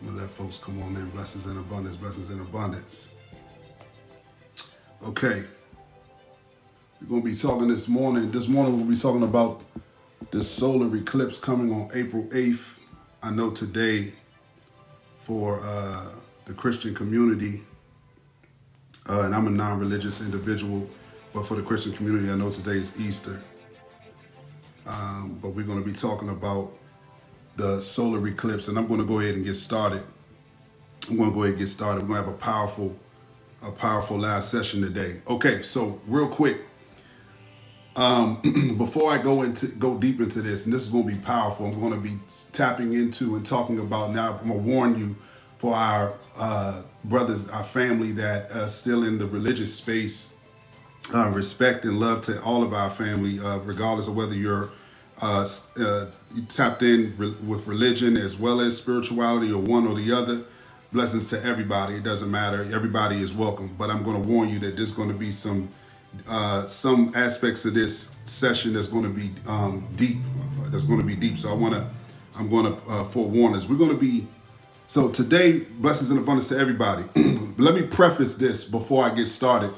I'm gonna let folks come on in. Blessings in abundance, blessings in abundance. Okay. We're gonna be talking this morning. This morning we'll be talking about this solar eclipse coming on April 8th. I know today for the Christian community, and I'm a non-religious individual, but for the Christian community, I know today is Easter. But we're gonna be talking about the solar eclipse, and I'm going to go ahead and get started. We're going to have a powerful last session today. Okay, so real quick, before I go deep into this, and this is going to be powerful, I'm going to be tapping into and talking about now. I'm going to warn you for our brothers, our family that still in the religious space. Respect and love to all of our family, regardless of whether you're tapped in with religion as well as spirituality or one or the other. Blessings to everybody. It doesn't matter. Everybody is welcome. But I'm going to warn you that there's going to be some aspects of this session that's going to be deep. So I'm going to forewarn us. We're going to be, so today, blessings and abundance to everybody. Let me preface this before I get started.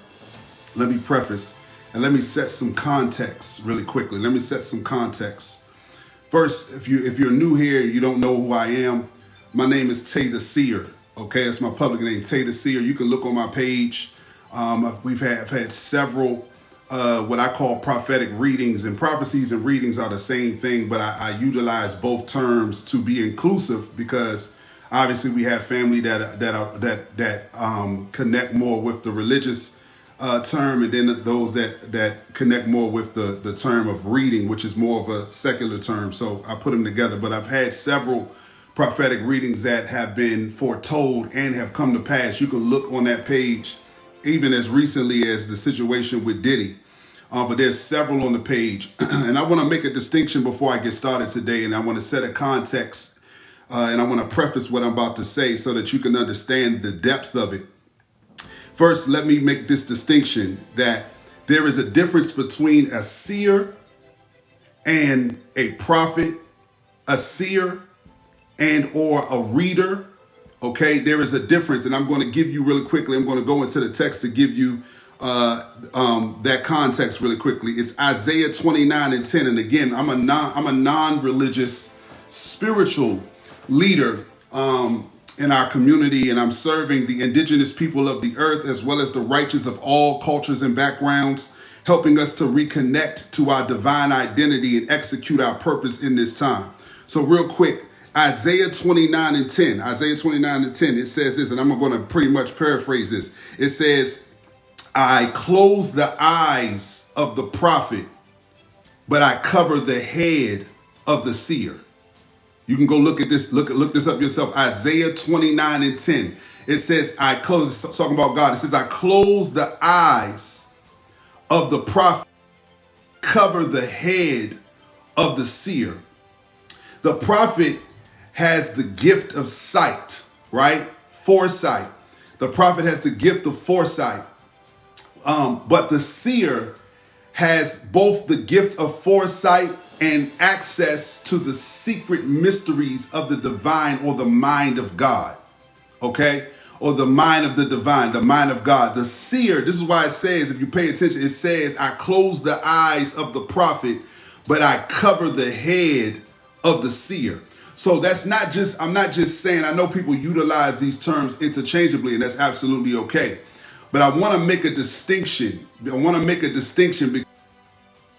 Let me preface and let me set some context really quickly. Let me set some context. First, if you're new here, you don't know who I am. My name is Tay the Seer. Okay, that's my public name, Tay the Seer. You can look on my page. I've had several what I call prophetic readings, and prophecies and readings are the same thing, but I utilize both terms to be inclusive because obviously we have family that connect more with the religious term, and then those that connect more with the term of reading, which is more of a secular term. So I put them together, but I've had several prophetic readings that have been foretold and have come to pass. You can look on that page even as recently as the situation with Diddy. But there's several on the page. And I want to make a distinction before I get started today, and I want to set a context, and I want to preface what I'm about to say so that you can understand the depth of it. First, let me make this distinction that there is a difference between a seer and a prophet, a seer and or a reader. Okay, there is a difference, and I'm going to give you really quickly. I'm going to go into the text to give you that context really quickly. It's Isaiah 29:10, and again, I'm a non-religious spiritual leader in our community, and I'm serving the indigenous people of the earth as well as the righteous of all cultures and backgrounds, helping us to reconnect to our divine identity and execute our purpose in this time. So real quick, Isaiah 29:10, it says this, and I'm going to pretty much paraphrase this. It says, I close the eyes of the prophet, but I cover the head of the seer. You can go look at this, look this up yourself. Isaiah 29:10. It says, I close, it's talking about God. It says, I close the eyes of the prophet, cover the head of the seer. The prophet has the gift of sight, right? Foresight. The prophet has the gift of foresight. But the seer has both the gift of foresight and access to the secret mysteries of the divine, or the mind of God, okay? Or the mind of the divine, the mind of God. The seer, this is why it says, if you pay attention, it says, I close the eyes of the prophet, but I cover the head of the seer. So that's not just, I'm not just saying, I know people utilize these terms interchangeably, and that's absolutely okay. But I want to make a distinction. Because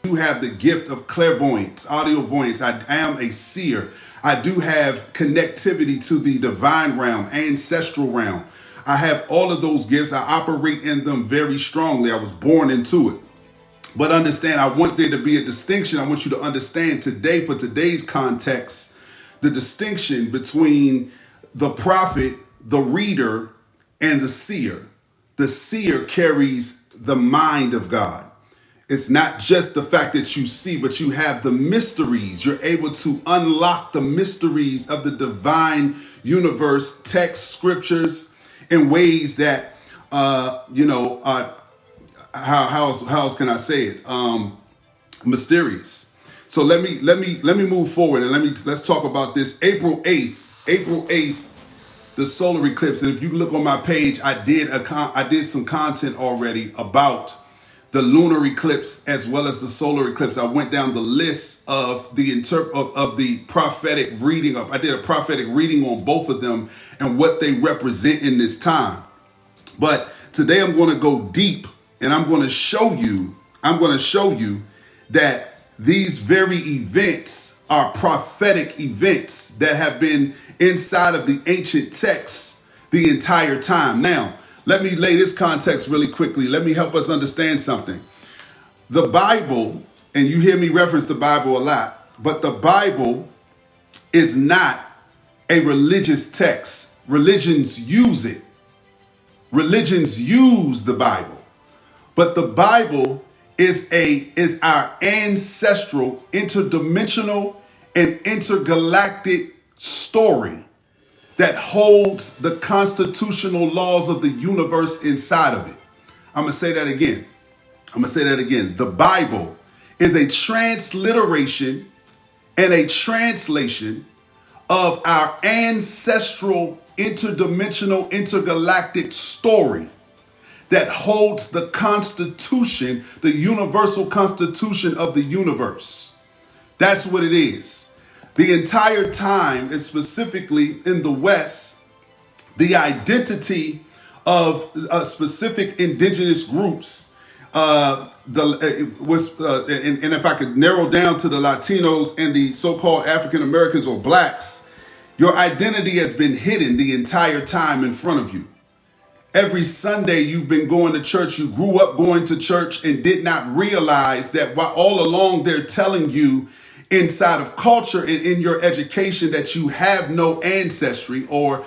you have the gift of clairvoyance, audiovoyance. I am a seer. I do have connectivity to the divine realm, ancestral realm. I have all of those gifts. I operate in them very strongly. I was born into it. But understand, I want there to be a distinction. I want you to understand today, for today's context, the distinction between the prophet, the reader, and the seer. The seer carries the mind of God. It's not just the fact that you see, but you have the mysteries. You're able to unlock the mysteries of the divine universe, text, scriptures, in ways that, how else can I say it? Mysterious. So let me move forward, and let's talk about this. April 8th the solar eclipse. And if you look on my page, I did some content already about the lunar eclipse as well as the solar eclipse. I went down the list of the prophetic reading of. I did a prophetic reading on both of them and what they represent in this time. But today I'm going to go deep, and I'm going to show you that these very events are prophetic events that have been inside of the ancient texts the entire time. Now, let me lay this context really quickly. Let me help us understand something. The Bible, and you hear me reference the Bible a lot, but the Bible is not a religious text. Religions use it. Religions use the Bible. But the Bible is our ancestral, interdimensional, and intergalactic story that holds the constitutional laws of the universe inside of it. I'm going to say that again. The Bible is a transliteration and a translation of our ancestral, interdimensional, intergalactic story that holds the Constitution, the universal constitution of the universe. That's what it is. The entire time, and specifically in the West, the identity of specific indigenous groups, and if I could narrow down to the Latinos and the so-called African Americans or blacks, your identity has been hidden the entire time in front of you. Every Sunday you've been going to church, you grew up going to church and did not realize that while all along they're telling you inside of culture and in your education that you have no ancestry or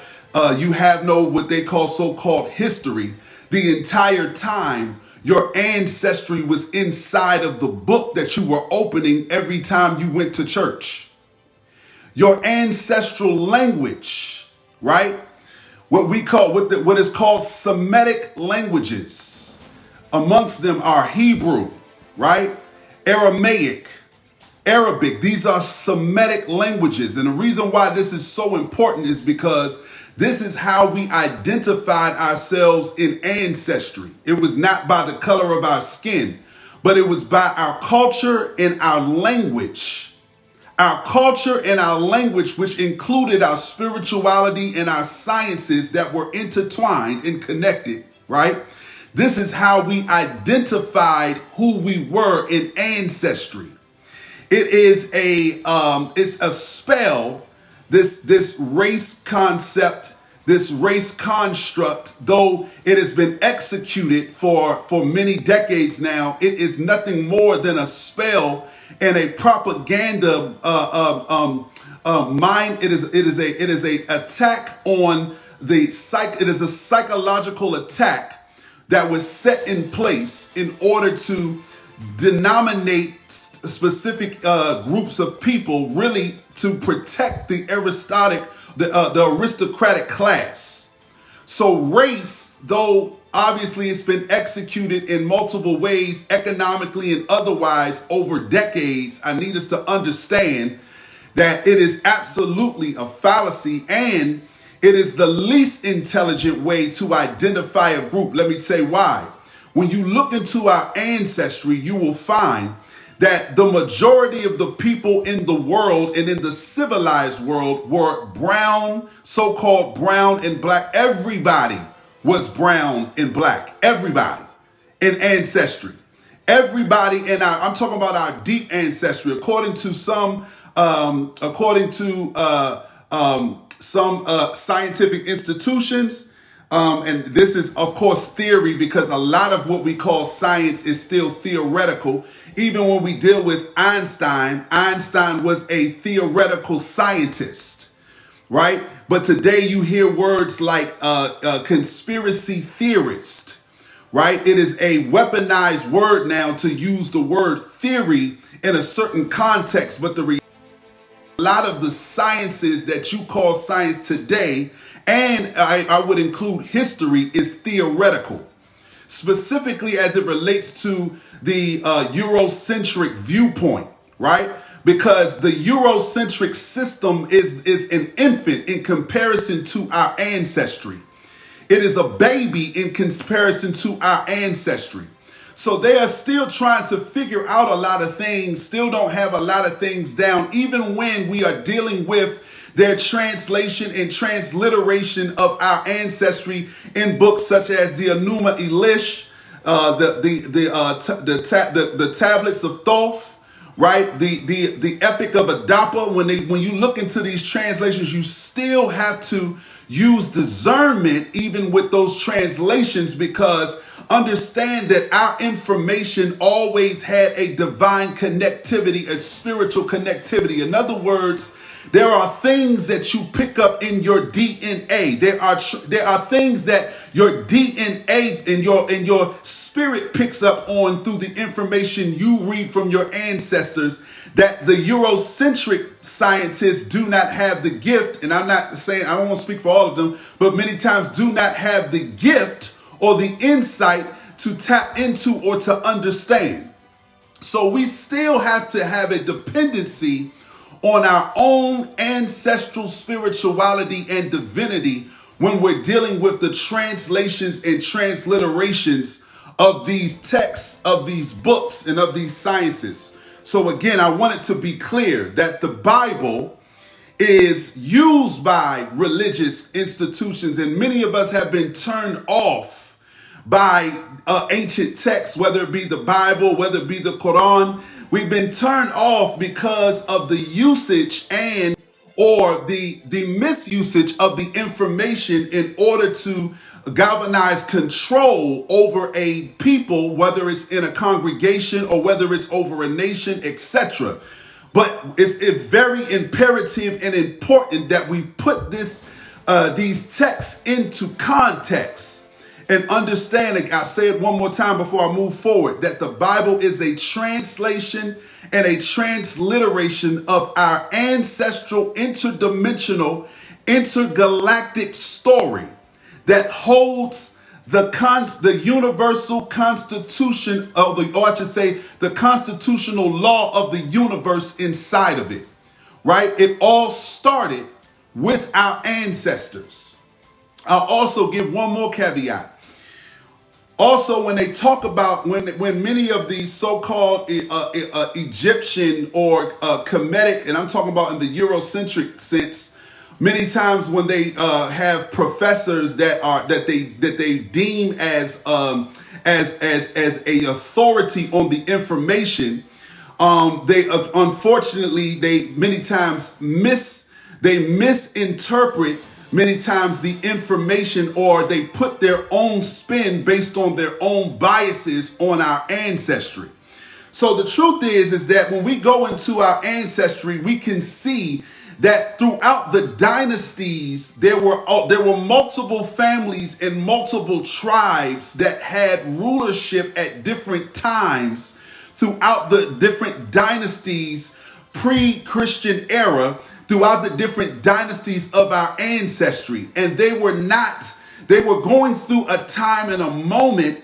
you have no what they call so-called history. The entire time your ancestry was inside of the book that you were opening every time you went to church. Your ancestral language, right? What is called Semitic languages. Amongst them are Hebrew, right? Aramaic, Arabic. These are Semitic languages. And the reason why this is so important is because this is how we identified ourselves in ancestry. It was not by the color of our skin, but it was by our culture and our language. Our culture and our language, which included our spirituality and our sciences that were intertwined and connected, right? This is how we identified who we were in ancestry. It is it's a spell, this race concept, this race construct, though it has been executed for many decades now, it is nothing more than a spell and a propaganda mind. It is a attack on the psych. It is a psychological attack that was set in place in order to denominate specific groups of people, really to protect the aristocratic class. So race, though obviously it's been executed in multiple ways, economically and otherwise over decades, I need us to understand that it is absolutely a fallacy and it is the least intelligent way to identify a group. Let me say why. When you look into our ancestry, you will find that the majority of the people in the world and in the civilized world were brown, so-called brown and black. Everybody was brown and black. Everybody in ancestry. Everybody in I'm talking about our deep ancestry. According to some scientific institutions, and this is, of course, theory because a lot of what we call science is still theoretical. Even when we deal with Einstein, Einstein was a theoretical scientist, right? But today you hear words like conspiracy theorist, right? It is a weaponized word now to use the word theory in a certain context. But a lot of the sciences that you call science today, and I would include history, is theoretical. Specifically as it relates to the Eurocentric viewpoint, right? because the Eurocentric system is an infant in comparison to our ancestry. It is a baby in comparison to our ancestry. So they are still trying to figure out a lot of things, still don't have a lot of things down, even when we are dealing with their translation and transliteration of our ancestry in books such as the Enuma Elish, the tablets of Thoth, right? The Epic of Adapa. When you look into these translations, you still have to use discernment even with those translations, because understand that our information always had a divine connectivity, a spiritual connectivity. In other words, there are things that you pick up in your DNA. There are things that your DNA and your spirit picks up on through the information you read from your ancestors, that the Eurocentric scientists do not have the gift. And I'm not saying, I don't want to speak for all of them, but many times do not have the gift or the insight to tap into or to understand. So we still have to have a dependency on our own ancestral spirituality and divinity when we're dealing with the translations and transliterations of these texts, of these books, and of these sciences. So again, I want it to be clear that the Bible is used by religious institutions, and many of us have been turned off by ancient texts, whether it be the Bible, whether it be the Quran. We've been turned off because of the usage and or the misusage of the information in order to galvanize control over a people, whether it's in a congregation or whether it's over a nation, etc. But it's very imperative and important that we put these texts into context and understanding. I'll say it one more time before I move forward, that the Bible is a translation and a transliteration of our ancestral, interdimensional, intergalactic story that holds the universal constitution of the constitutional law of the universe inside of it, right? It all started with our ancestors. I'll also give one more caveat. Also, when they talk about, when many of these so-called Egyptian or Kemetic, and I'm talking about in the Eurocentric sense, many times when they have professors that they deem as a authority on the information, they unfortunately many times misinterpret many times the information, or they put their own spin based on their own biases on our ancestry. So the truth is that when we go into our ancestry, we can see that throughout the dynasties, there were multiple families and multiple tribes that had rulership at different times throughout the different dynasties, pre-Christian era, throughout the different dynasties of our ancestry. And they were going through a time and a moment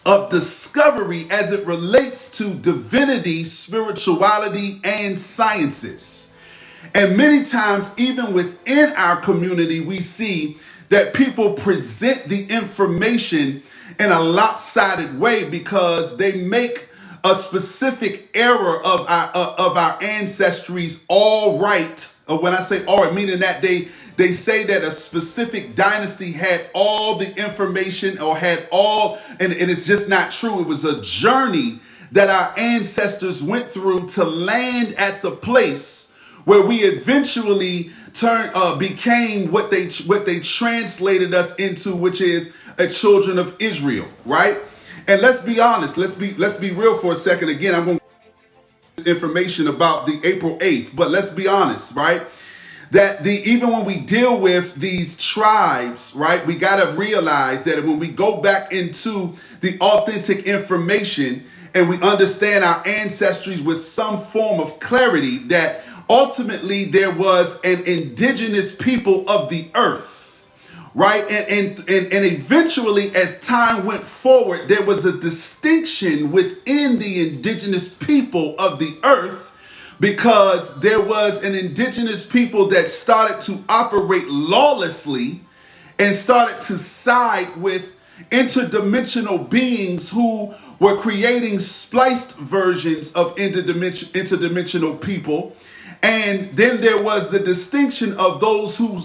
of discovery as it relates to divinity, spirituality, and sciences. And many times, even within our community, we see that people present the information in a lopsided way because they make a specific era of our ancestries all right. When I say all right, meaning that they say that a specific dynasty had all the information or had all, and it's just not true. It was a journey that our ancestors went through to land at the place where we eventually became what they translated us into, which is a children of Israel, right? And let's be honest, let's be real for a second. Again, I'm going to give information about the April 8th, but let's be honest, right? That even when we deal with these tribes, right, we got to realize that when we go back into the authentic information and we understand our ancestries with some form of clarity, that ultimately there was an indigenous people of the earth. Right. And eventually, as time went forward, there was a distinction within the indigenous people of the earth because there was an indigenous people that started to operate lawlessly and started to side with interdimensional beings who were creating spliced versions of interdimensional people. And then there was the distinction of those who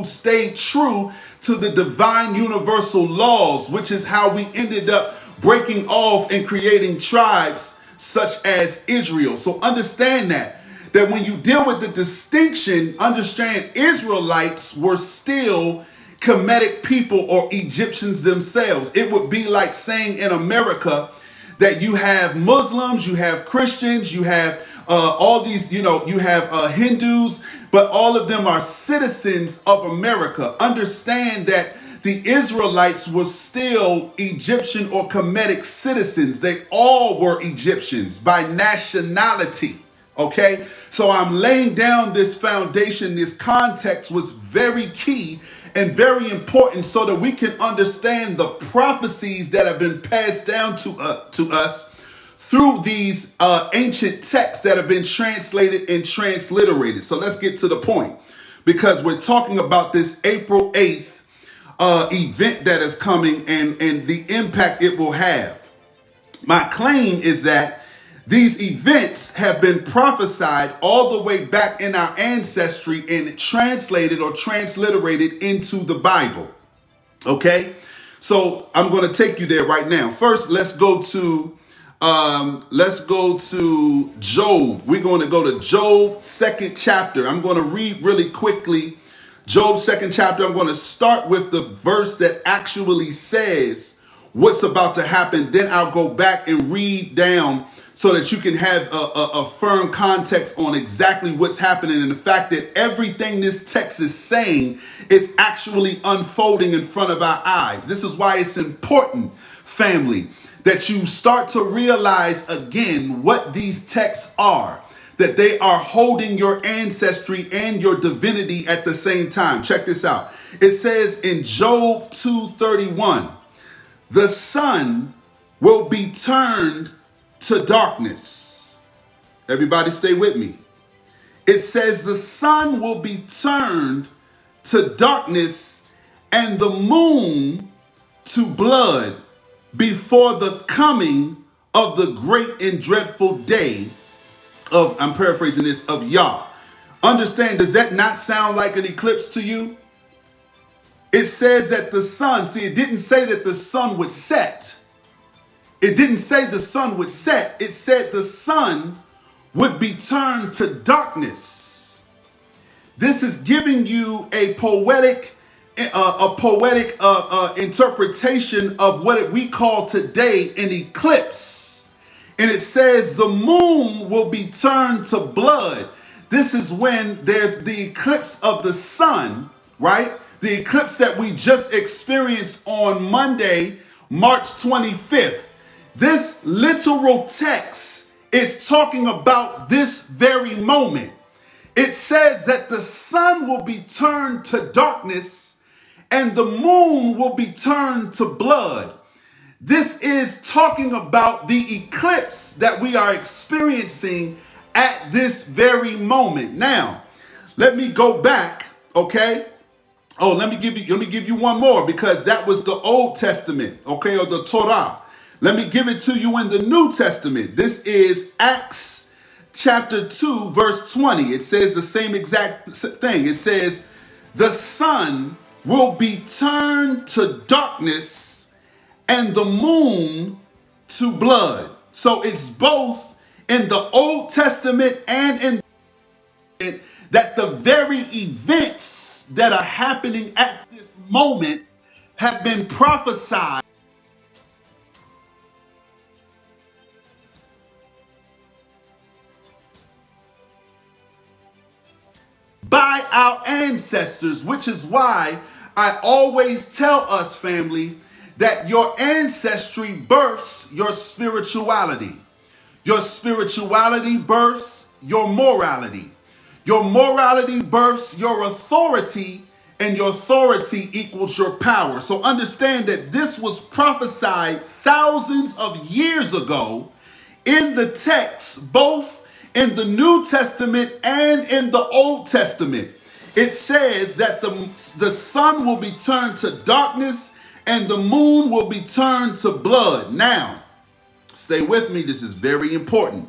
stayed true to the divine universal laws, which is how we ended up breaking off and creating tribes such as Israel. So understand that when you deal with the distinction, understand Israelites were still Kemetic people or Egyptians themselves. It would be like saying in America that you have Muslims, you have Christians, you have all these, you have Hindus, but all of them are citizens of America. Understand that the Israelites were still Egyptian or Kemetic citizens. They all were Egyptians by nationality. Okay, so I'm laying down this foundation. This context was very key and very important so that we can understand the prophecies that have been passed down to us through these ancient texts that have been translated and transliterated. So let's get to the point, because we're talking about this April 8th event that is coming and the impact it will have. My claim is that these events have been prophesied all the way back in our ancestry and translated or transliterated into the Bible. Okay, so I'm going to take you there right now. First, let's go to Job. We're going to go to Job 2nd chapter. I'm going to read really quickly Job 2nd chapter. I'm going to start with the verse that actually says what's about to happen. Then I'll go back and read down so that you can have a firm context on exactly what's happening and the fact that everything this text is saying is actually unfolding in front of our eyes. This is why it's important, family, that you start to realize again what these texts are, that they are holding your ancestry and your divinity at the same time. Check this out. It says in Job 2:31, the sun will be turned to darkness. Everybody stay with me. It says the sun will be turned to darkness and the moon to blood before the coming of the great and dreadful day of, I'm paraphrasing this, of Yah. Understand, does that not sound like an eclipse to you? It says that the sun, see, it didn't say that the sun would set. It didn't say the sun would set. It said the sun would be turned to darkness. This is giving you a poetic interpretation of what we call today an eclipse. And it says the moon will be turned to blood. This is when there's the eclipse of the sun, right? The eclipse that we just experienced on Monday, March 25th. This literal text is talking about this very moment. It says that the sun will be turned to darkness and the moon will be turned to blood. This is talking about the eclipse that we are experiencing at this very moment. Now, let me go back, okay? Oh, let me give you one more, because that was the Old Testament, okay, or the Torah. Let me give it to you in the New Testament. This is Acts chapter 2, verse 20. It says the same exact thing. It says, the sun will be turned to darkness and the moon to blood. So it's both in the Old Testament and in that the very events that are happening at this moment have been prophesied by our ancestors, which is why I always tell us, family, that your ancestry births your spirituality. Your spirituality births your morality. Your morality births your authority, and your authority equals your power. So understand that this was prophesied thousands of years ago in the text, both in the New Testament and in the Old Testament, it says that the sun will be turned to darkness and the moon will be turned to blood. Now, stay with me. This is very important.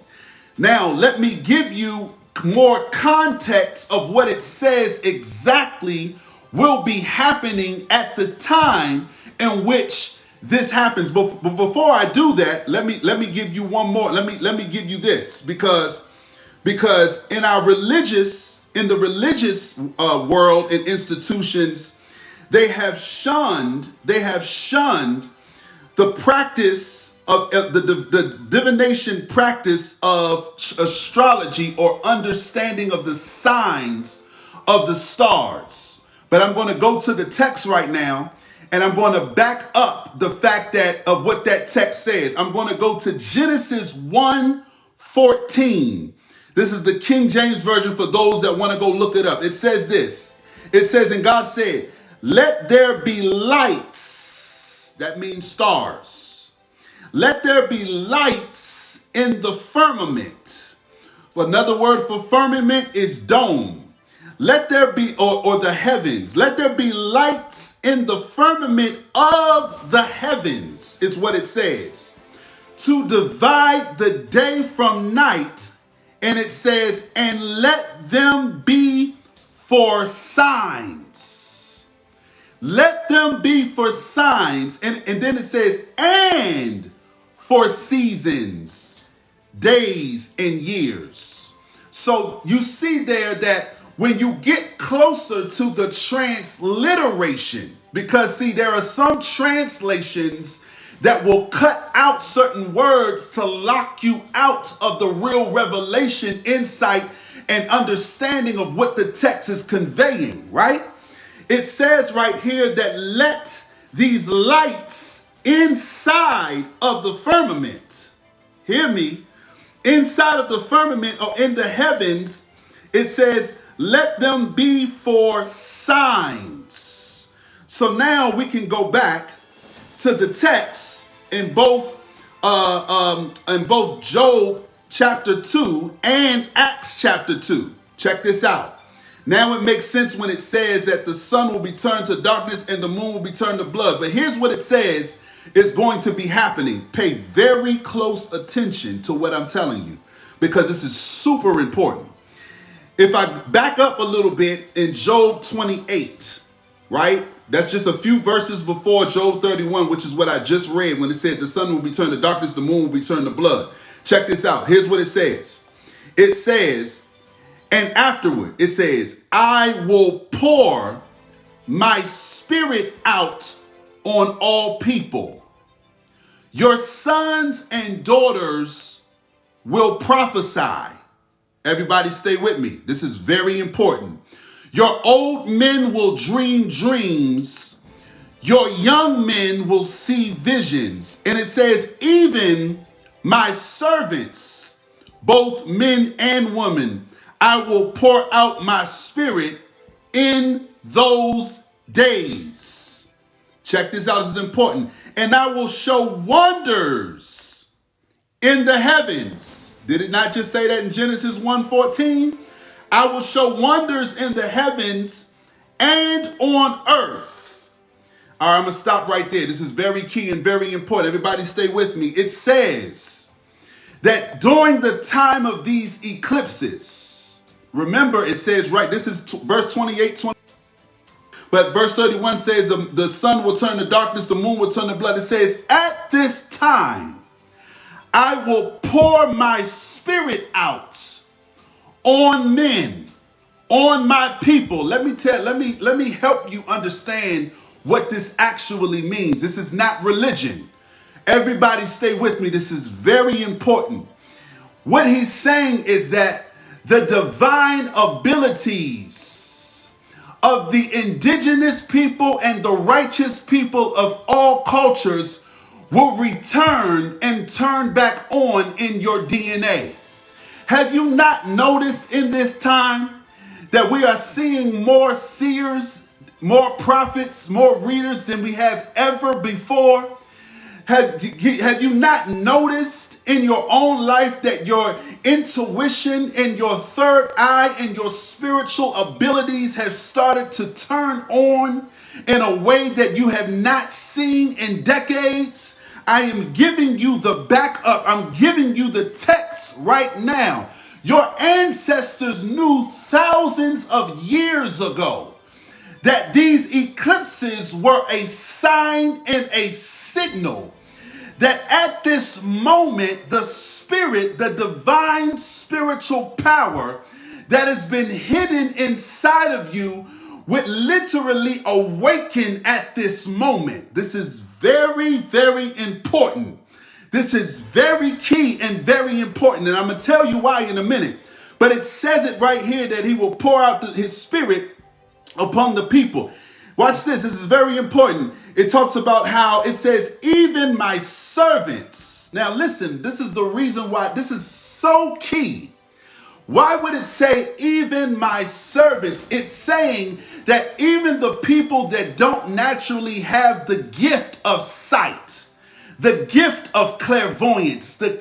Now, let me give you more context of what it says exactly will be happening at the time in which this happens. But before I do that, let me give you one more. Let me give you this because in the religious world and institutions, they have shunned the practice of the divination practice of astrology or understanding of the signs of the stars. But I'm going to go to the text right now, and I'm going to back up the fact of what that text says. I'm going to go to Genesis 1:14. This is the King James Version for those that want to go look it up. It says this. It says, and God said, let there be lights. That means stars. Let there be lights in the firmament. Another word for firmament is dome. Let there be, or the heavens. Let there be lights in the firmament of the heavens, is what it says. To divide the day from night. And it says, and let them be for signs. Let them be for signs. And then it says, and for seasons, days, and years. So you see there that when you get closer to the transliteration, because see, there are some translations that will cut out certain words to lock you out of the real revelation, insight, and understanding of what the text is conveying, right? It says right here that let these lights inside of the firmament, hear me, inside of the firmament or in the heavens, it says, let them be for signs. So now we can go back to the text in both Job chapter 2 and Acts chapter 2. Check this out. Now it makes sense when it says that the sun will be turned to darkness and the moon will be turned to blood. But here's what it says is going to be happening. Pay very close attention to what I'm telling you, because this is super important. If I back up a little bit in Job 28, right? That's just a few verses before Job 31, which is what I just read when it said the sun will be turned to darkness, the moon will be turned to blood. Check this out. Here's what it says. It says, and afterward, it says, I will pour my spirit out on all people. Your sons and daughters will prophesy. Everybody stay with me. This is very important. Your old men will dream dreams. Your young men will see visions. And it says, even my servants, both men and women, I will pour out my spirit in those days. Check this out. This is important. And I will show wonders in the heavens. Did it not just say that in Genesis 1:14? I will show wonders in the heavens and on earth. All right, I'm going to stop right there. This is very key and very important. Everybody stay with me. It says that during the time of these eclipses, remember it says, right, this is verse 28, but verse 31 says the sun will turn to darkness, the moon will turn to blood. It says, at this time, I will pour my spirit out on men, on my people. Let me help you understand what this actually means. This is not religion. Everybody stay with me. This is very important. What he's saying is that the divine abilities of the indigenous people and the righteous people of all cultures will return and turn back on in your DNA. Have you not noticed in this time that we are seeing more seers, more prophets, more readers than we have ever before? Have you not noticed in your own life that your intuition and your third eye and your spiritual abilities have started to turn on in a way that you have not seen in decades? I am giving you the backup. I'm giving you the text right now. Your ancestors knew thousands of years ago that these eclipses were a sign and a signal that at this moment, the spirit, the divine spiritual power that has been hidden inside of you would literally awaken at this moment. This is very, very important. This is very key and very important. And I'm going to tell you why in a minute. But it says it right here that he will pour out his spirit upon the people. Watch this. This is very important. It talks about how it says, even my servants. Now listen, this is the reason why this is so key. Why would it say even my servants? It's saying that even the people that don't naturally have the gift of sight, the gift of clairvoyance, the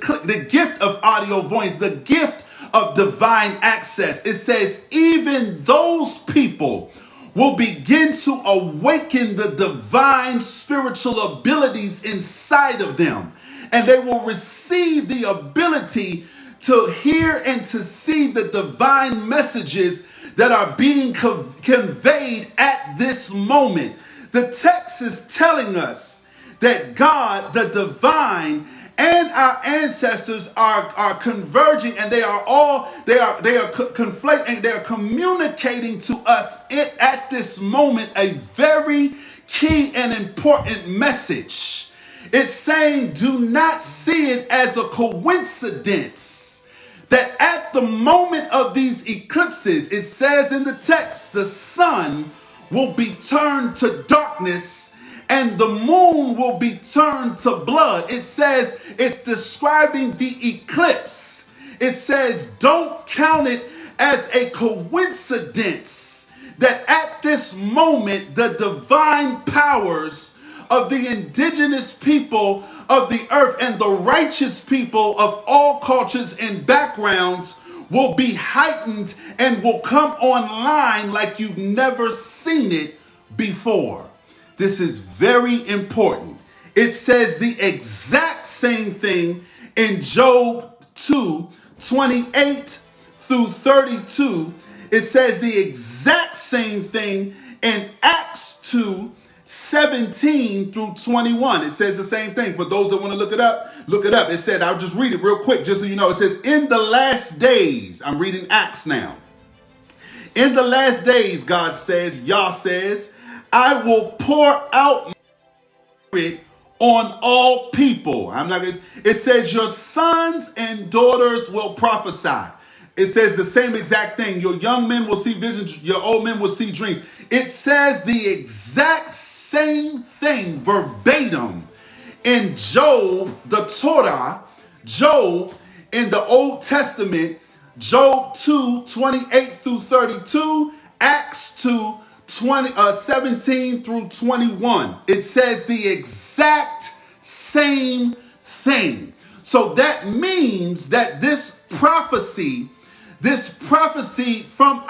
gift of audiovoyance, the gift of divine access, it says even those people will begin to awaken the divine spiritual abilities inside of them. And they will receive the ability to hear and to see the divine messages that are being conveyed at this moment. The text is telling us that God, the divine, and our ancestors are converging, and they are conflating, they are communicating to us at this moment a very key and important message. It's saying, do not see it as a coincidence that at the moment of these eclipses, it says in the text, the sun will be turned to darkness and the moon will be turned to blood. It says, it's describing the eclipse. It says, don't count it as a coincidence that at this moment, the divine powers of the indigenous people of the earth and the righteous people of all cultures and backgrounds will be heightened and will come online like you've never seen it before. This is very important. It says the exact same thing in Job 2:28 through 32. It says the exact same thing in Acts 2:17 through 21. It says the same thing. For those that want to look it up, look it up. It said, I'll just read it real quick just so you know. It says, in the last days, I'm reading Acts now. In the last days, God says, Yah says, I will pour out my spirit on all people. It says your sons and daughters will prophesy. It says the same exact thing. Your young men will see visions. Your old men will see dreams. It says the exact same thing verbatim in Job, the Torah, Job in the Old Testament, Job 2:28 through 32, Acts 2:17 through 21. It says the exact same thing. So that means that this prophecy from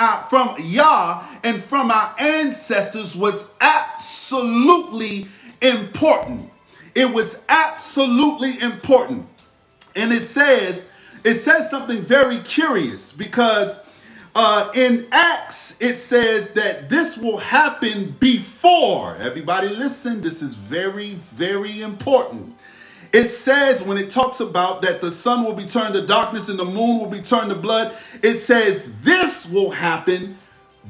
Yah and from our ancestors was absolutely important. It was absolutely important. And it says something very curious because in Acts, it says that this will happen before. Everybody listen, this is very, very important. It says when it talks about that the sun will be turned to darkness and the moon will be turned to blood, it says this will happen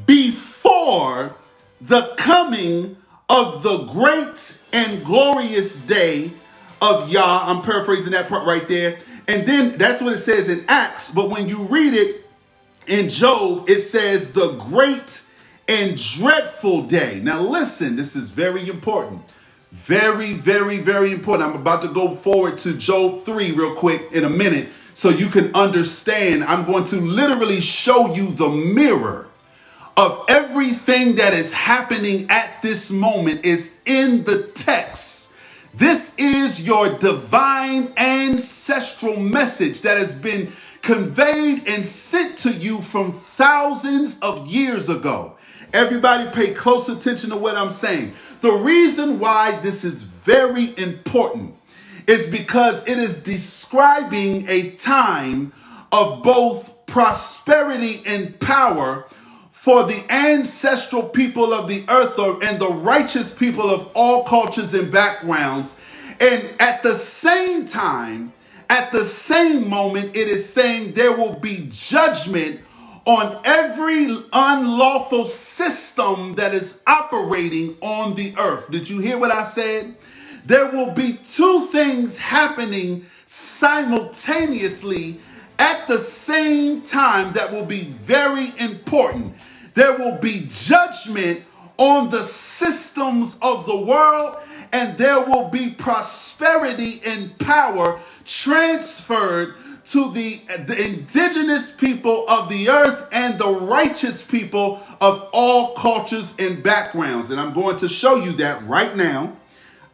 before the coming of the great and glorious day of Yah. I'm paraphrasing that part right there. And then that's what it says in Acts. But when you read it in Job, it says the great and dreadful day. Now listen, this is very important. Very, very, very important. I'm about to go forward to Job 3 real quick in a minute so you can understand. I'm going to literally show you the mirror of everything that is happening at this moment is in the text This is your divine ancestral message that has been conveyed and sent to you from thousands of years ago. Everybody pay close attention to what I'm saying. The reason why this is very important is because it is describing a time of both prosperity and power for the ancestral people of the earth and the righteous people of all cultures and backgrounds. And at the same time, at the same moment, it is saying there will be judgment on every unlawful system that is operating on the earth. Did you hear what I said? There will be two things happening simultaneously at the same time that will be very important. There will be judgment on the systems of the world, and there will be prosperity and power transferred to the indigenous people of the earth and the righteous people of all cultures and backgrounds. And I'm going to show you that right now.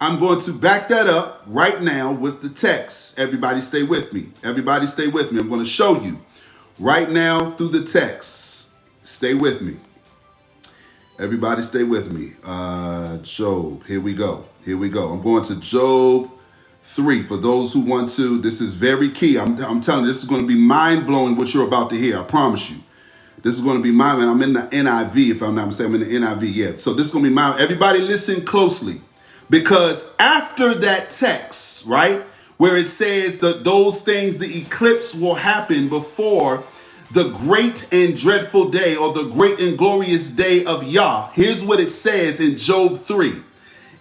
I'm going to back that up right now with the text. Everybody stay with me. Everybody stay with me. I'm going to show you right now through the text. Stay with me. Everybody stay with me. Job. Here we go. Here we go. I'm going to Job 3. For those who want to, this is very key. I'm telling you, this is going to be mind-blowing what you're about to hear. I promise you. This is going to be mind-blowing. I'm in the NIV, if I'm not mistaken. I'm in the NIV, yeah. So this is going to be mind. Everybody listen closely. Because after that text, right, where it says that those things, the eclipse will happen before the great and dreadful day, or the great and glorious day of Yah. Here's what it says in Job 3.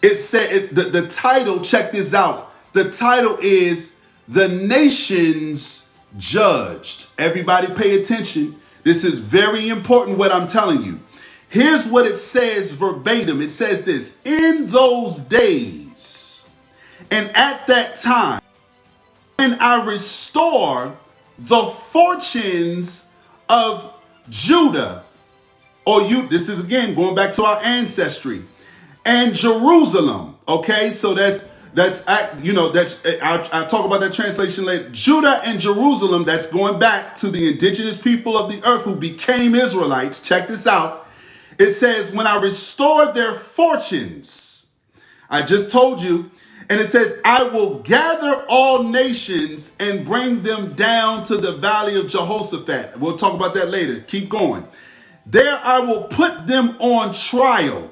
It said, the title, check this out. The title is The Nations Judged. Everybody pay attention. This is very important what I'm telling you. Here's what it says verbatim. It says this: in those days and at that time, when I restore the fortunes of Judah, or you, this is again going back to our ancestry, and Jerusalem. Okay, so that's I'll talk about that translation later. Judah and Jerusalem, that's going back to the indigenous people of the earth who became Israelites. Check this out. It says, when I restore their fortunes, I just told you, and it says, I will gather all nations and bring them down to the valley of Jehoshaphat. We'll talk about that later. Keep going. There I will put them on trial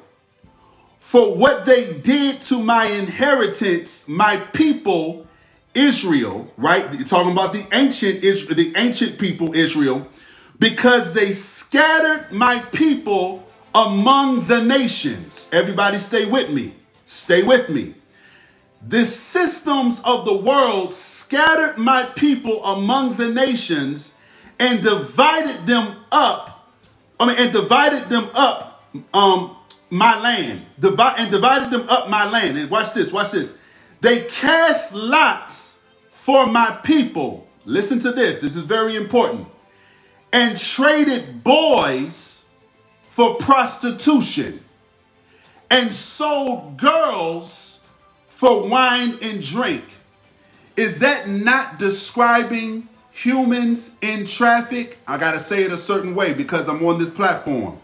for what they did to my inheritance, my people, Israel, right? You're talking about the ancient people, Israel, because they scattered my people among the nations. Everybody stay with me. Stay with me. The systems of the world scattered my people among the nations and divided them up. My land. Divided them up my land. And watch this, watch this. They cast lots for my people. Listen to this. This is very important. And traded boys for prostitution, and sold girls for wine and drink. Is that not describing humans in traffic? I gotta say it a certain way because I'm on this platform.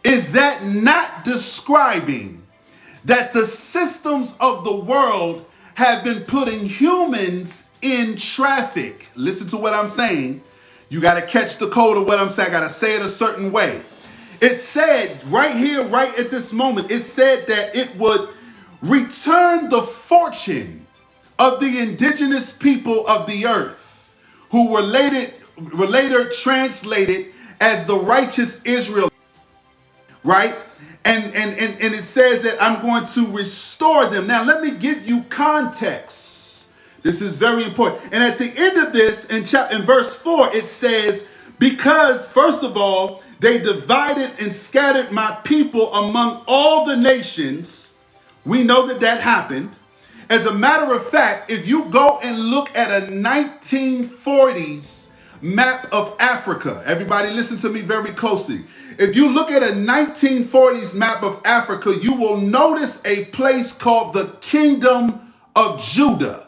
Is that not describing that the systems of the world have been putting humans in traffic? Listen to what I'm saying. You got to catch the code of what I'm saying. I got to say it a certain way. It said right here, right at this moment, it said that it would return the fortune of the indigenous people of the earth, who were later translated as the righteous Israel, right? And it says that I'm going to restore them. Now, let me give you context. This is very important. And at the end of this, in verse 4, it says, because, first of all, they divided and scattered my people among all the nations. We know that that happened. As a matter of fact, if you go and look at a 1940s map of Africa, everybody listen to me very closely. If you look at a 1940s map of Africa, you will notice a place called the Kingdom of Judah.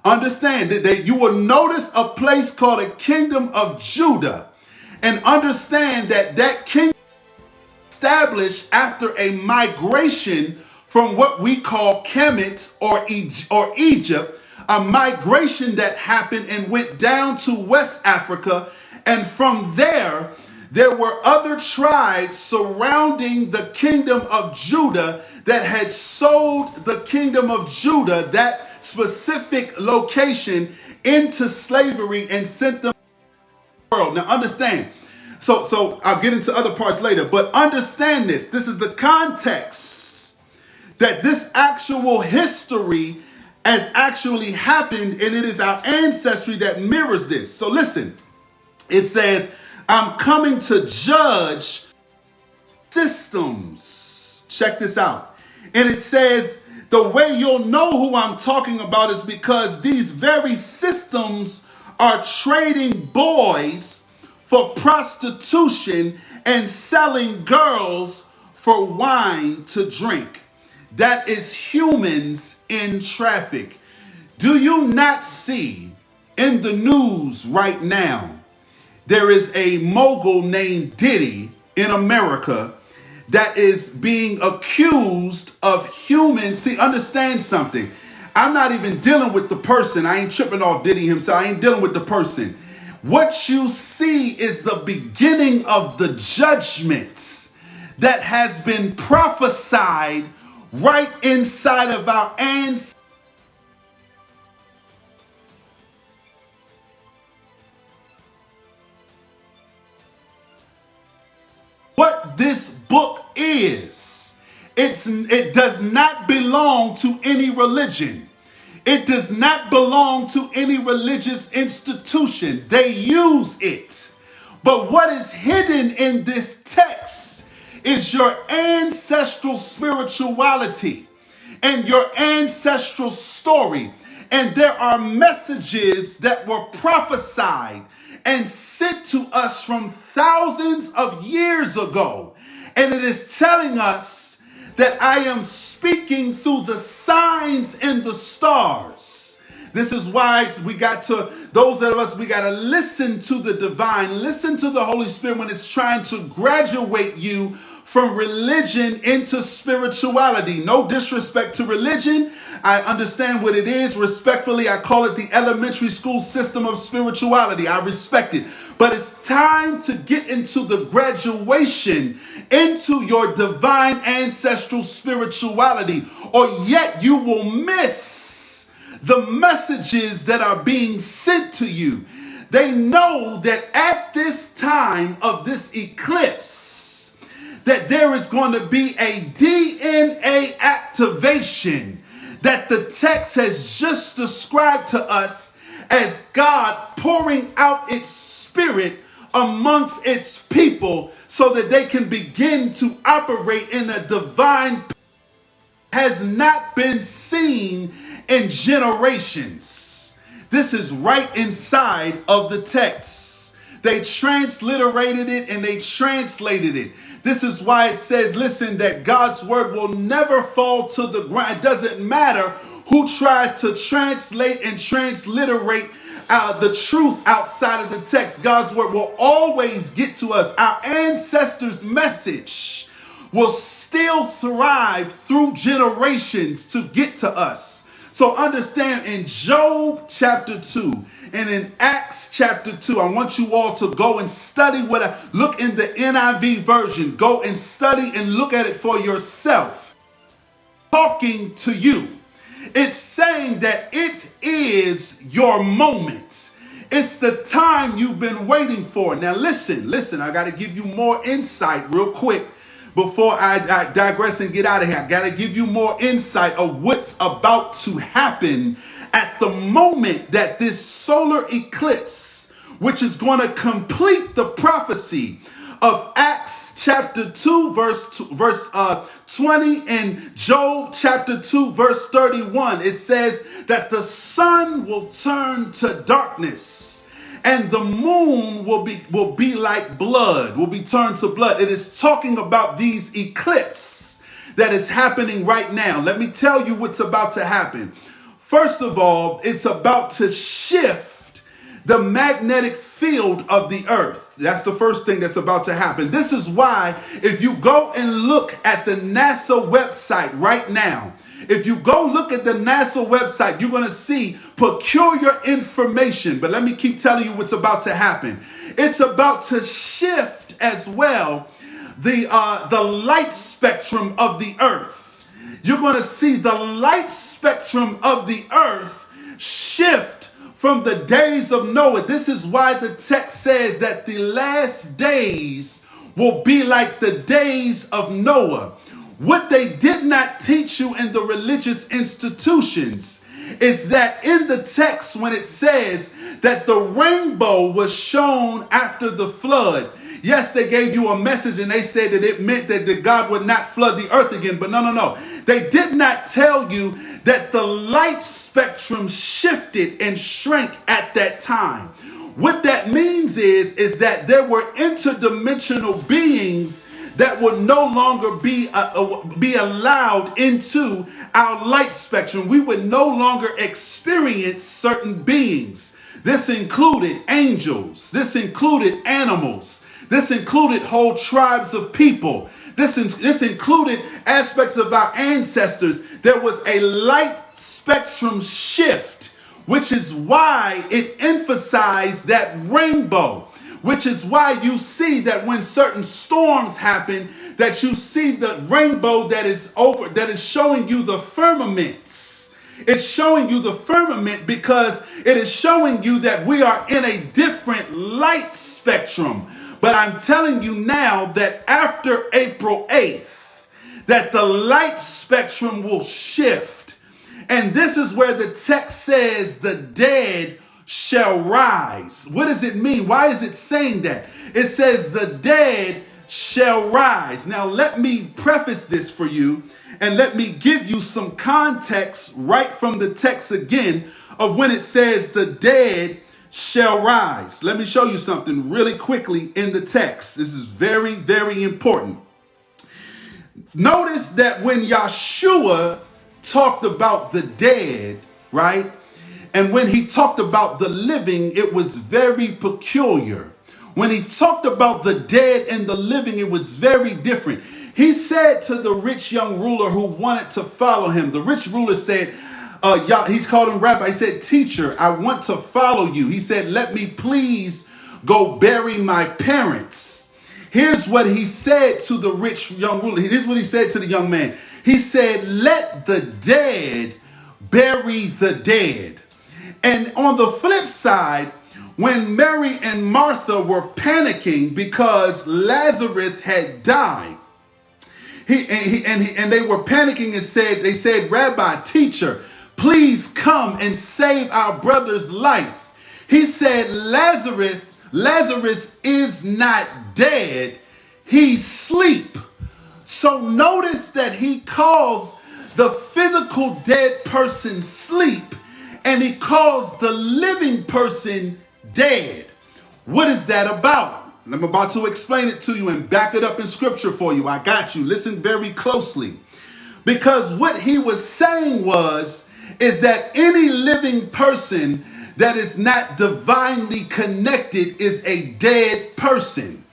Understand that you will notice a place called a kingdom of Judah, and understand that that kingdom established after a migration from what we call Kemet or Egypt, a migration that happened and went down to West Africa. And from there were other tribes surrounding the kingdom of Judah that had sold the kingdom of Judah, that specific location, into slavery and sent them to the world. Now understand, so I'll get into other parts later, but understand this. This is the context that this actual history has actually happened, and it is our ancestry that mirrors this. So listen, it says, I'm coming to judge systems. Check this out. And it says, the way you'll know who I'm talking about is because these very systems are trading boys for prostitution and selling girls for wine to drink. That is humans in traffic. Do you not see in the news right now, there is a mogul named Diddy in America that is being accused of humans. See, understand something. I'm not even dealing with the person. I ain't tripping off Diddy himself. I ain't dealing with the person. What you see is the beginning of the judgment that has been prophesied right inside of our ancestors. What this book is, it does not belong to any religion. It does not belong to any religious institution. They use it. But what is hidden in this text is your ancestral spirituality and your ancestral story. And there are messages that were prophesied and sent to us from thousands of years ago. And it is telling us that I am speaking through the signs in the stars. This is why we got to, those of us, we got to listen to the divine, listen to the Holy Spirit when it's trying to graduate you from religion into spirituality. No disrespect to religion. I understand what it is. Respectfully, I call it the elementary school system of spirituality. I respect it. But it's time to get into the graduation into your divine ancestral spirituality, or yet you will miss the messages that are being sent to you. They know that at this time of this eclipse, that there is going to be a DNA activation that the text has just described to us as God pouring out its spirit amongst its people so that they can begin to operate in a divine has not been seen in generations. This is right inside of the text. They transliterated it and they translated it. This is why it says, listen, that God's word will never fall to the ground. It doesn't matter who tries to translate and transliterate the truth outside of the text. God's word will always get to us. Our ancestors' message will still thrive through generations to get to us. So understand, in Job chapter 2 and in Acts chapter 2, I want you all to go and study look in the NIV version. Go and study and look at it for yourself. Talking to you. It's saying that it is your moment. It's the time you've been waiting for. Now listen, I got to give you more insight real quick before I digress and get out of here. I got to give you more insight of what's about to happen at the moment that this solar eclipse, which is going to complete the prophecy of Acts chapter 2 verse 20 and Job chapter 2 verse 31. It says that the sun will turn to darkness and the moon will be like blood, will be turned to blood. It is talking about these eclipses that is happening right now. Let me tell you what's about to happen. First of all, it's about to shift the magnetic field of the earth. That's the first thing that's about to happen. This is why if you go and look at the NASA website right now, if you go look at the NASA website, you're going to see peculiar information. But let me keep telling you what's about to happen. It's about to shift as well the light spectrum of the earth. You're going to see the light spectrum of the earth shift from the days of Noah. This is why the text says that the last days will be like the days of Noah. What they did not teach you in the religious institutions is that in the text when it says that the rainbow was shown after the flood, yes, they gave you a message and they said that it meant that God would not flood the earth again. But no. They did not tell you that the light spectrum shifted and shrank at that time. What that means is that there were interdimensional beings that would no longer be allowed into our light spectrum. We would no longer experience certain beings. This included angels. This included animals. This included whole tribes of people. This included aspects of our ancestors. There was a light spectrum shift, which is why it emphasized that rainbow, which is why you see that when certain storms happen, that you see the rainbow that is showing you the firmaments. It's showing you the firmament because it is showing you that we are in a different light spectrum. But I'm telling you now that after April 8th, that the light spectrum will shift. And this is where the text says the dead shall rise. What does it mean? Why is it saying that? It says the dead shall rise. Now let me preface this for you and let me give you some context right from the text again of when it says the dead shall rise. Let me show you something really quickly in the text. This is very, very important. Notice that when Yeshua talked about the dead, right? And when he talked about the living, it was very peculiar. When he talked about the dead and the living, it was very different. He said to the rich young ruler who wanted to follow him, the rich ruler said, he's called him rabbi. He said, teacher, I want to follow you. He said, let me please go bury my parents. Here's what he said to the rich young ruler. Here's what he said to the young man. He said, let the dead bury the dead. And on the flip side, when Mary and Martha were panicking because Lazarus had died, and they were panicking and they said, Rabbi, teacher, please come and save our brother's life. He said, Lazarus is not dead, he's asleep. So notice that he calls the physical dead person sleep, and he calls the living person dead. What is that about? I'm about to explain it to you and back it up in scripture for you. I got you. Listen very closely. Because what he was saying is that any living person that is not divinely connected is a dead person.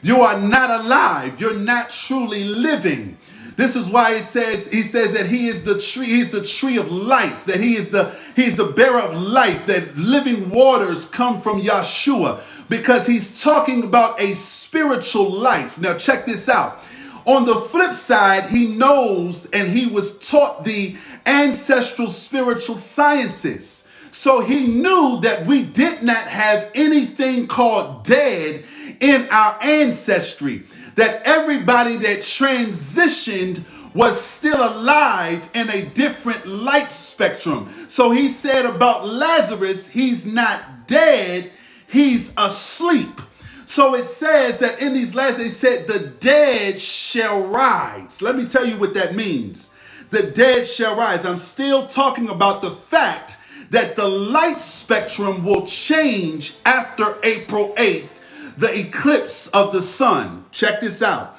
You are not alive. You're not truly living. This is why he says that he is the tree, he's the tree of life, that he's the bearer of life, that living waters come from Yeshua, because he's talking about a spiritual life. Now check this out. On the flip side, he knows and he was taught the ancestral spiritual sciences. So he knew that we did not have anything called dead in our ancestry, that everybody that transitioned was still alive in a different light spectrum. So he said about Lazarus, he's not dead, he's asleep. So it says that in these last days, it said the dead shall rise. Let me tell you what that means. The dead shall rise. I'm still talking about the fact that the light spectrum will change after April 8th, the eclipse of the sun. Check this out.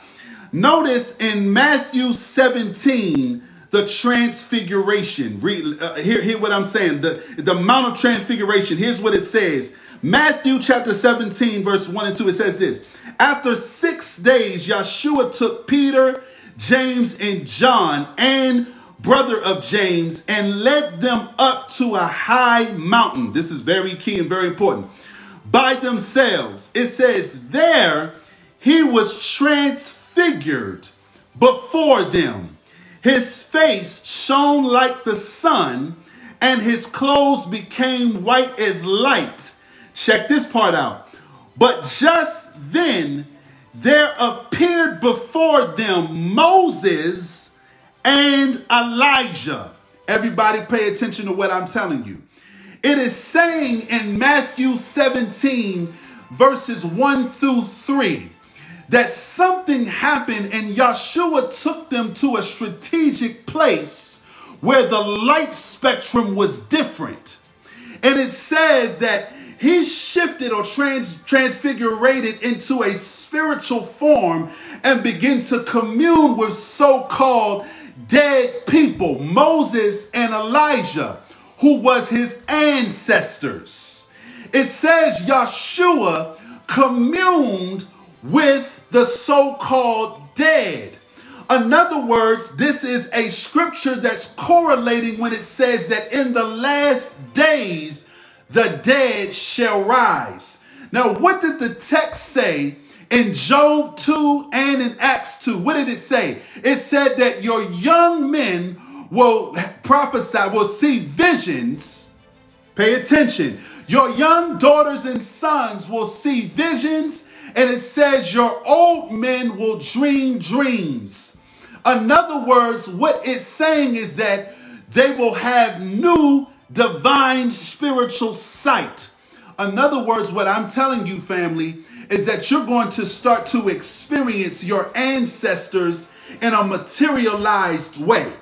Notice in Matthew 17, the transfiguration. Hear what I'm saying. The Mount of Transfiguration. Here's what it says. Matthew chapter 17, verse 1 and 2. It says this. After 6 days, Yeshua took Peter, James, and John, and brother of James, and led them up to a high mountain. This is very key and very important. By themselves. It says, there he was transfigured before them. His face shone like the sun, and his clothes became white as light. Check this part out. But just then there appeared before them Moses and Elijah. Everybody pay attention to what I'm telling you. It is saying in Matthew 17, verses 1 through 3, that something happened and Yeshua took them to a strategic place where the light spectrum was different. And it says that he shifted or transfigurated into a spiritual form and began to commune with so-called dead people, Moses and Elijah, who was his ancestors. It says Yeshua communed with the so-called dead. In other words, this is a scripture that's correlating when it says that in the last days, the dead shall rise. Now, what did the text say in Job 2 and in Acts 2? What did it say? It said that your young men will prophesy, will see visions. Pay attention. Your young daughters and sons will see visions, and it says your old men will dream dreams. In other words, what it's saying is that they will have new divine spiritual sight. In other words, what I'm telling you, family, is that you're going to start to experience your ancestors in a materialized way.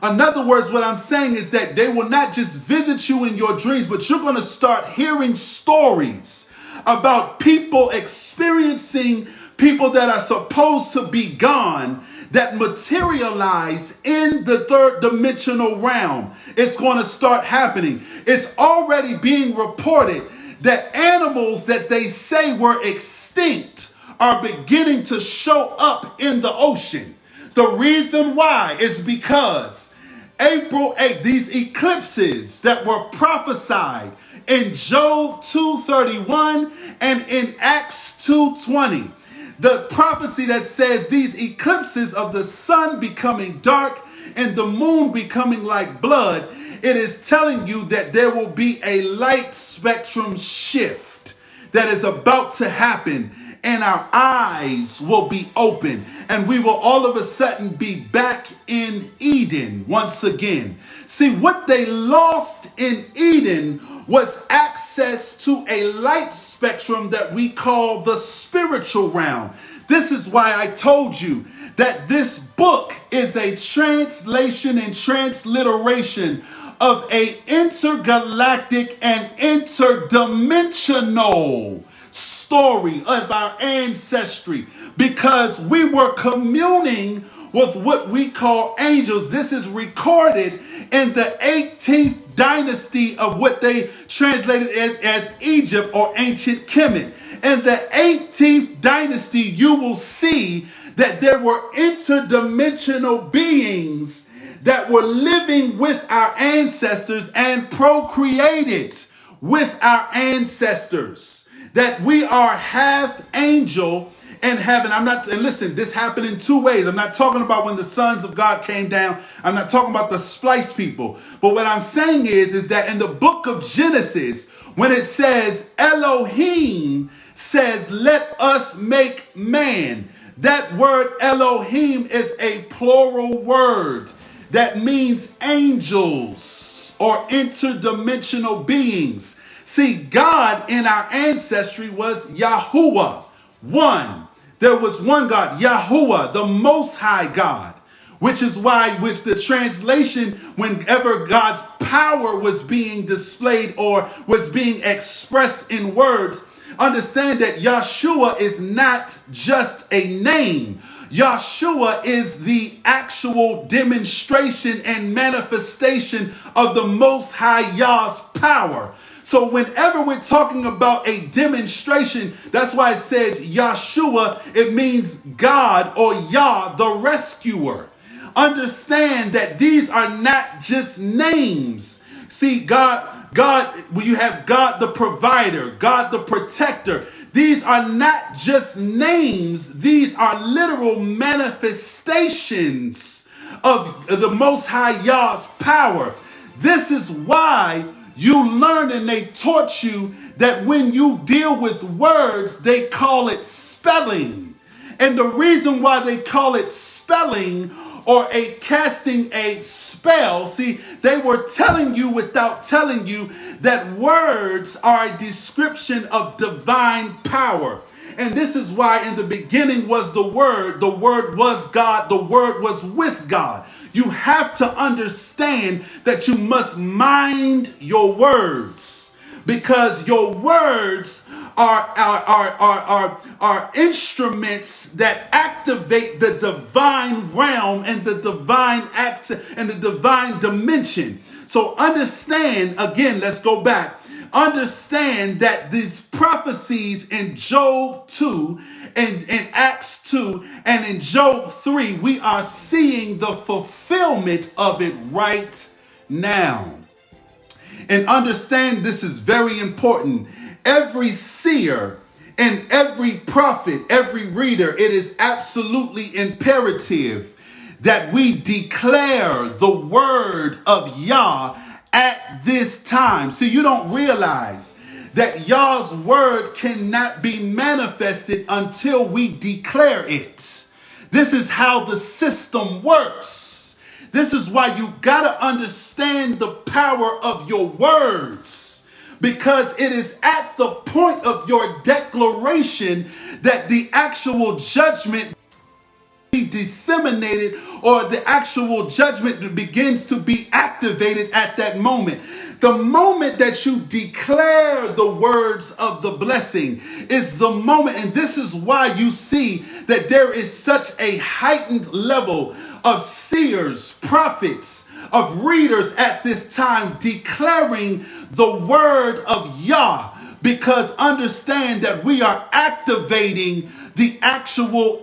In other words, what I'm saying is that they will not just visit you in your dreams, but you're going to start hearing stories about people experiencing people that are supposed to be gone that materialize in the third dimensional realm. It's going to start happening. It's already being reported that animals that they say were extinct are beginning to show up in the ocean. The reason why is because April 8th, these eclipses that were prophesied in Job 2:31 and in Acts 2:20, the prophecy that says these eclipses of the sun becoming dark and the moon becoming like blood, it is telling you that there will be a light spectrum shift that is about to happen, and our eyes will be open, and we will all of a sudden be back in Eden once again. See, what they lost in Eden was access to a light spectrum that we call the spiritual realm. This is why I told you that this book is a translation and transliteration of a intergalactic and interdimensional story of our ancestry, because we were communing with what we call angels. This is recorded in the 18th dynasty of what they translated as Egypt or ancient Kemet. In the 18th dynasty, you will see that there were interdimensional beings that were living with our ancestors and procreated with our ancestors. That we are half angel and heaven. And listen, this happened in two ways. I'm not talking about when the sons of God came down. I'm not talking about the spliced people. But what I'm saying is that in the book of Genesis, when it says Elohim says, let us make man, that word Elohim is a plural word that means angels or interdimensional beings. See, God in our ancestry was Yahuwah, one. There was one God, Yahuwah, the Most High God, which is why, which the translation, whenever God's power was being displayed or was being expressed in words, understand that Yeshua is not just a name. Yahshua is the actual demonstration and manifestation of the Most High Yah's power. So whenever we're talking about a demonstration, that's why it says Yahshua, it means God or Yah, the rescuer. Understand that these are not just names. See, when you have God the provider, God the protector, these are not just names. These are literal manifestations of the Most High Yah's power. This is why you learned and they taught you that when you deal with words, they call it spelling. And the reason why they call it spelling or a casting a spell, see, they were telling you without telling you that words are a description of divine power. And this is why in the beginning was the Word was God, the Word was with God. You have to understand that you must mind your words, because your words are instruments that activate the divine realm and the divine access and the divine dimension. So understand, again, let's go back. Understand that these prophecies in Job 2 and in Acts 2 and in Job 3, we are seeing the fulfillment of it right now. And understand this is very important. Every seer and every prophet, every reader, it is absolutely imperative that we declare the word of Yah at this time. So you don't realize that Yah's word cannot be manifested until we declare it. This is how the system works. This is why you got to understand the power of your words, because it is at the point of your declaration that the actual judgment be disseminated, or the actual judgment begins to be activated at that moment. The moment that you declare the words of the blessing is the moment, and this is why you see that there is such a heightened level of seers, prophets, of readers at this time declaring the word of Yah, because understand that we are activating the actual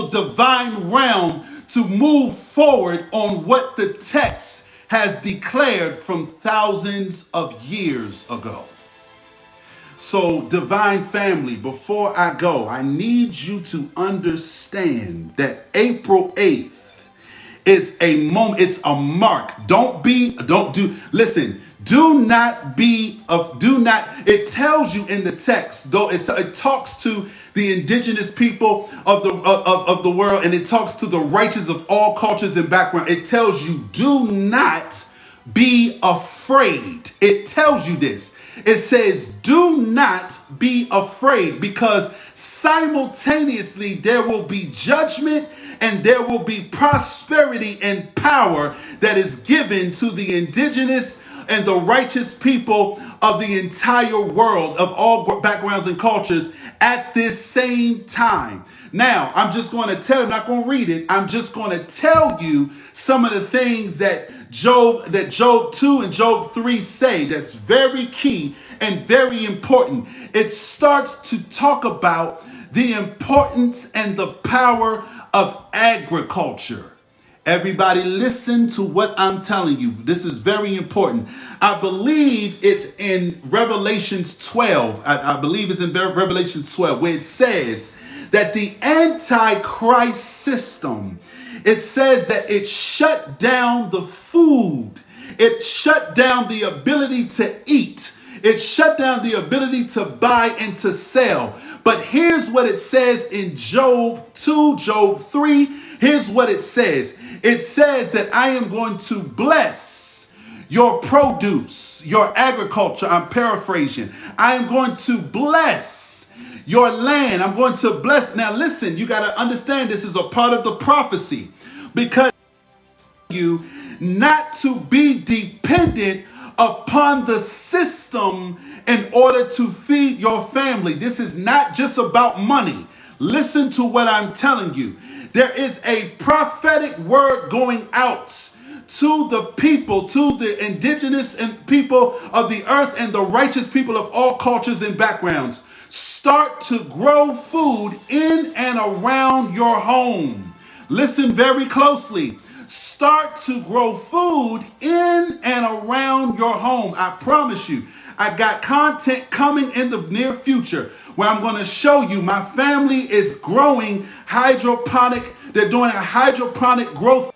divine realm to move forward on what the text has declared from thousands of years ago. So, divine family, before I go, I need you to understand that April 8th is a moment, it's a mark. It tells you in the text, though it talks to the indigenous people of the world, and it talks to the righteous of all cultures and backgrounds. It tells you, do not be afraid. It tells you this. It says, do not be afraid, because simultaneously there will be judgment and there will be prosperity and power that is given to the indigenous and the righteous people of the entire world, of all backgrounds and cultures, at this same time. Now, I'm just going to tell you, I'm not going to read it. I'm just going to tell you some of the things that Job 2 and Job 3 say that's very key and very important. It starts to talk about the importance and the power of agriculture. Everybody listen to what I'm telling you. This is very important. I believe it's in Revelations 12. I believe it's in Revelations 12, where it says that the Antichrist system, it says that it shut down the food. It shut down the ability to eat. It shut down the ability to buy and to sell. But here's what it says in Job 2, Job 3. Here's what it says. It says that I am going to bless your produce, your agriculture. I'm paraphrasing. I am going to bless your land. I'm going to bless. Now listen, you got to understand this is a part of the prophecy, because you not to be dependent upon the system in order to feed your family. This is not just about money. Listen to what I'm telling you. There is a prophetic word going out to the people, to the indigenous and people of the earth and the righteous people of all cultures and backgrounds. Start to grow food in and around your home. Listen very closely. Start to grow food in and around your home. I promise you, I got content coming in the near future where I'm going to show you my family is growing hydroponic. They're doing a hydroponic growth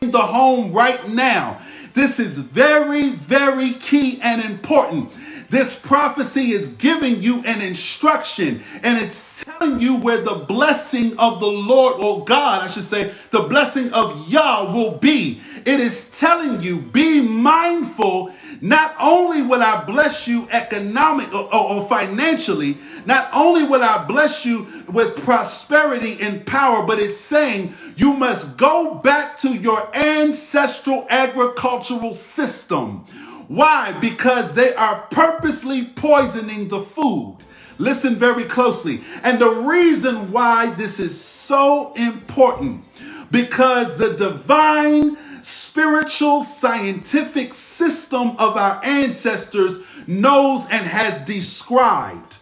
in the home right now. This is very, very key and important. This prophecy is giving you an instruction, and it's telling you where the blessing of the Lord, or God, I should say, the blessing of Yah will be. It is telling you, be mindful. Not only will I bless you economic or financially, not only will I bless you with prosperity and power, but it's saying you must go back to your ancestral agricultural system. Why? Because they are purposely poisoning the food. Listen very closely. And the reason why this is so important, because the divine, spiritual, scientific system of our ancestors knows and has described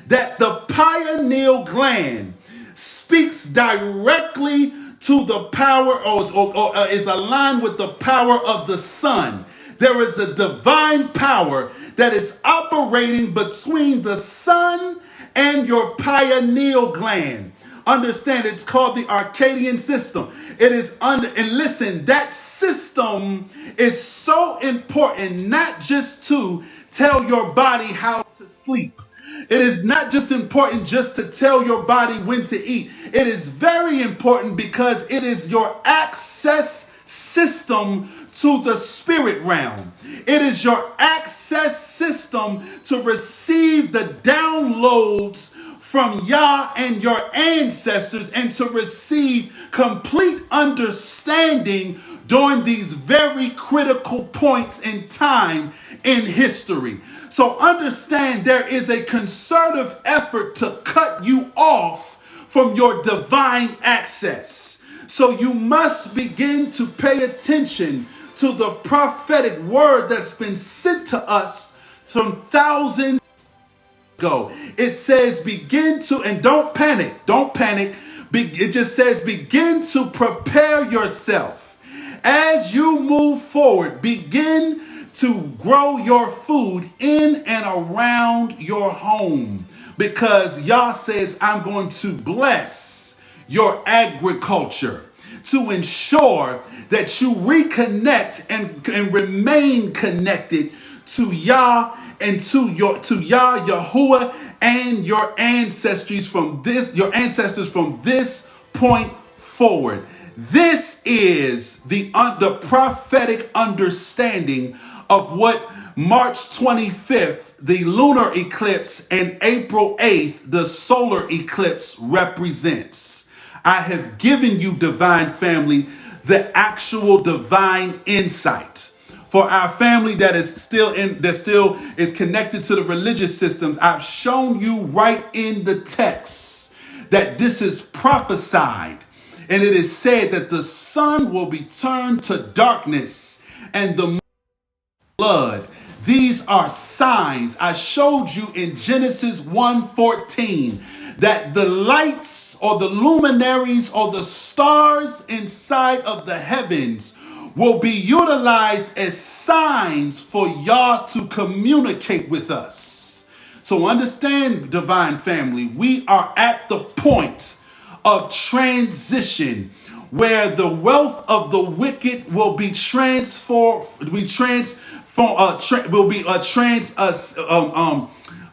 that the pineal gland speaks directly to the power or is aligned with the power of the sun. There is a divine power that is operating between the sun and your pineal gland. Understand, it's called the Arcadian system. It is and listen, that system is so important, not just to tell your body how to sleep. It is not just important just to tell your body when to eat. It is very important because it is your access system to the spirit realm. It is your access system to receive the downloads from Yah and your ancestors and to receive complete understanding during these very critical points in time in history. So understand, there is a concerted effort to cut you off from your divine access. So you must begin to pay attention to the prophetic word that's been sent to us from thousands ago. It says begin to, and don't panic. It just says begin to prepare yourself. As you move forward, begin to grow your food in and around your home, because Yah says, I'm going to bless your agriculture to ensure that you reconnect and remain connected to Yah and to Yah, Yahuwah, and your ancestors from this point forward. This is the prophetic understanding of what March 25th, the lunar eclipse, and April 8th, the solar eclipse represents. I have given you, divine family, the actual divine insight. For our family that still is connected to the religious systems, I've shown you right in the text that this is prophesied. And it is said that the sun will be turned to darkness and the blood. These are signs. I showed you in Genesis 1:14 that the lights or the luminaries or the stars inside of the heavens will be utilized as signs for Yah to communicate with us. So understand, divine family, we are at the point of transition where the wealth of the wicked will be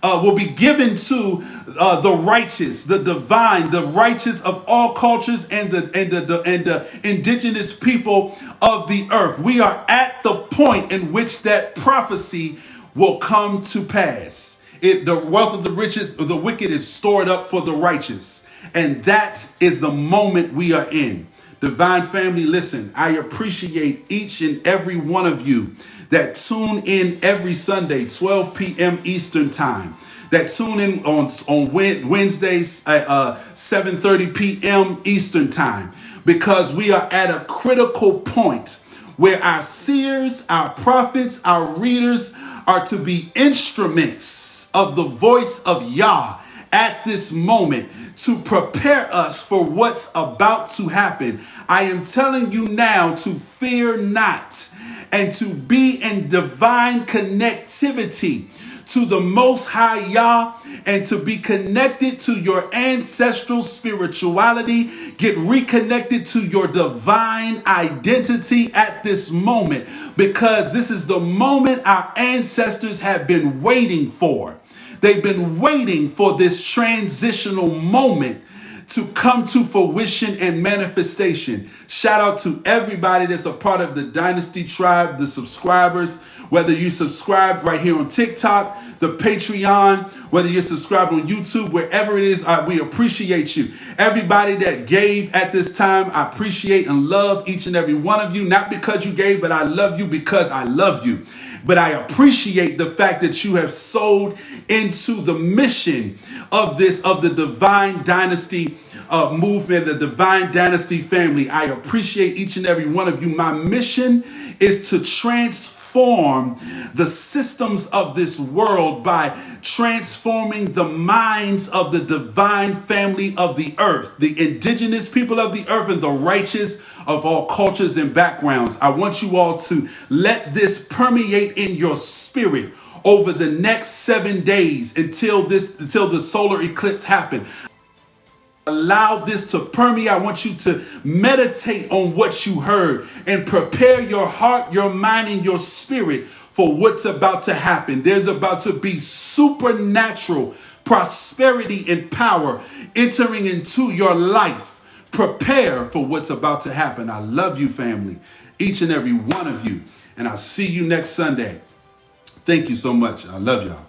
will be given to the righteous, the divine, the righteous of all cultures, and the indigenous people of the earth. We are at the point in which that prophecy will come to pass. The wealth of the riches of the wicked is stored up for the righteous, and that is the moment we are in. Divine family, listen, I appreciate each and every one of you that tune in every Sunday, 12 p.m. Eastern time. that tune in on Wednesdays at 7:30 p.m. Eastern Time, because we are at a critical point where our seers, our prophets, our readers are to be instruments of the voice of Yah at this moment to prepare us for what's about to happen. I am telling you now to fear not and to be in divine connectivity to the Most High Yah, and to be connected to your ancestral spirituality. Get reconnected to your divine identity at this moment, because this is the moment our ancestors have been waiting for. They've been waiting for this transitional moment to come to fruition and manifestation. Shout out to everybody that's a part of the Dynasty Tribe, the subscribers, whether you subscribe right here on TikTok, the Patreon, whether you're subscribed on YouTube, wherever it is, we appreciate you. Everybody that gave at this time, I appreciate and love each and every one of you. Not because you gave, but I love you because I love you. But I appreciate the fact that you have sold into the mission of the Divine Dynasty movement, the Divine Dynasty family. I appreciate each and every one of you. My mission is to transform the systems of this world by transforming the minds of the divine family of the earth, the indigenous people of the earth, and the righteous of all cultures and backgrounds. I want you all to let this permeate in your spirit over the next 7 days until the solar eclipse happens. Allow this to permeate. I want you to meditate on what you heard and prepare your heart, your mind, and your spirit for what's about to happen. There's about to be supernatural prosperity and power entering into your life. Prepare for what's about to happen. I love you, family, each and every one of you. And I'll see you next Sunday. Thank you so much. I love y'all.